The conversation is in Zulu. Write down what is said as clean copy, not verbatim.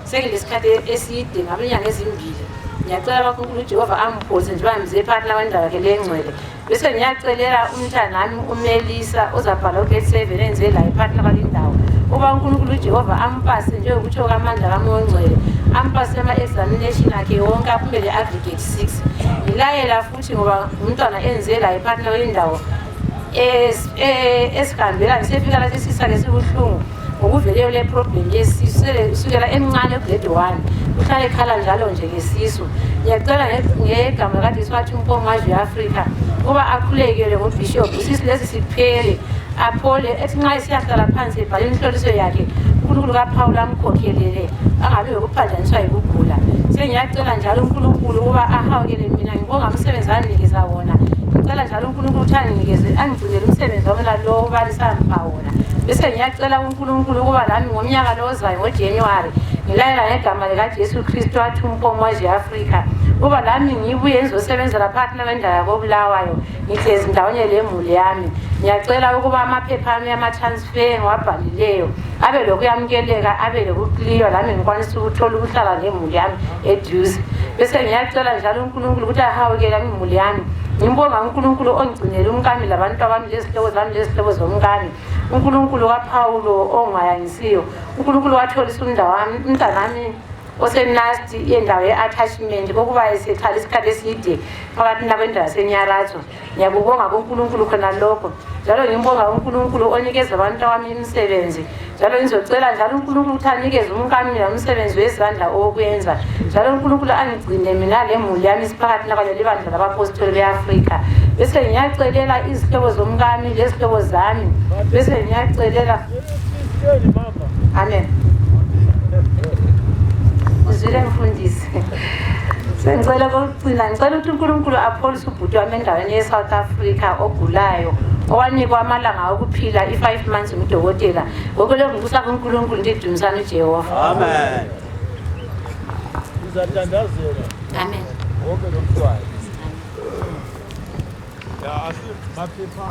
Sekulesikhathi eside ngabenyanga ezimbili. Ngiyacela kaNkulunkulu uJehova amphose njengoba ngize phakathi labandawo yakhe lengcwele. Bese ngiyacelela umntana nami uMelisa ozabhala ugrade 7 enze la ephakathi labalindawo. Uba uNkulunkulu uJehova ampase njengokutsho kaMandla kaMoya oNgcwele. Ampase ama-examination akhe wonke aphumele aggregate 6. Ngilayela futhi ngoba umntwana enze la ephakathi labalindawo esihambela ngisefika la sisisake sibuhlungu. Ngokuveleyo le problem yesisu sukela emncane grade 1 uhlala ekhala njalo nje ngesisu. Ngiyacela ngegama kaJesu wathi uMpongazwi Afrika uba akhulekele ngoBishop sisi lesi siphele aphole ethi nxa siyahlala phansi ebhale inhloliso yakhe uNkulunkulu kaPaul amkhokhelele angabe ukuphanjaniswa yikugula. Sengiyacela njalo uNkulunkulu uba ahawukele mina ngibonga umsebenzi anikeza wona. Ngicela njalo uNkulunkulu uthi anginikeze angigcinele umsebenzi wami lo ubalisa ngipha wona. Bese ngiyacela uNkulunkulu ukuba lami ngomnyaka lo ozayo ngoJanuary ngilayela ngegama likaJesu Kristu wathi uMpongazwi Afrika uba lami ngibuye ngizosebenzela phakathi labendawo yakoBulawayo ngihlezi ndawonye lemuli yami. Ngiyacela ukuba amaphepha ami ama-transfer ngiwabhalileyo abe lokuyamukeleka abe lokukliywa lami ngikwanisa ukuthola ukuhlala ngemuli yami eduze. Bese ngiyacela njalo uNkulunkulu ukuthi ahawukele imuli yami. Ngimbonga uNkulunkulu ongigcinele umkami labantu abami lezihlobo zami lezihlobo zomkami. uNkulunkulu kaPaulo ongayangisiyo. uNkulunkulu watholisa umntanami osenasti yendawo ye-attachment kokuba eseqala isikhathi eside phakathi nabendawo yaseNyaratho. Ngiyakubonga kuNkulunkulu khona lokho. Njalo ngimbonga uNkulunkulu onikeza abantu abami imisebenzi. Njalo ngizocela njalo uNkulunkulu ukuthi anikeze umkami nomsebenzi wezandla okwenza. Njalo uNkulunkulu angigcine mina lemuli yami siphakathi nabanye libandla labapostoli beAfrika. Bese ngiyacelela izihlobo zomkami lezihlobo zami. Bese ngiyacelela amen. Uzile mfundisi. Sengicela ukugcina ngicela ukuthi uNkulunkulu apholise ubhuti wami endaweni ye-South Africa ogulayo owanikwa amalanga okuphila i5 months ngudokotela. Ngoko lokho ngikusa kuNkulunkulu ndidumisana uJehova. Amen. Uzathandazela. Amen. Wonke lo mntwana. Ya asimaphepha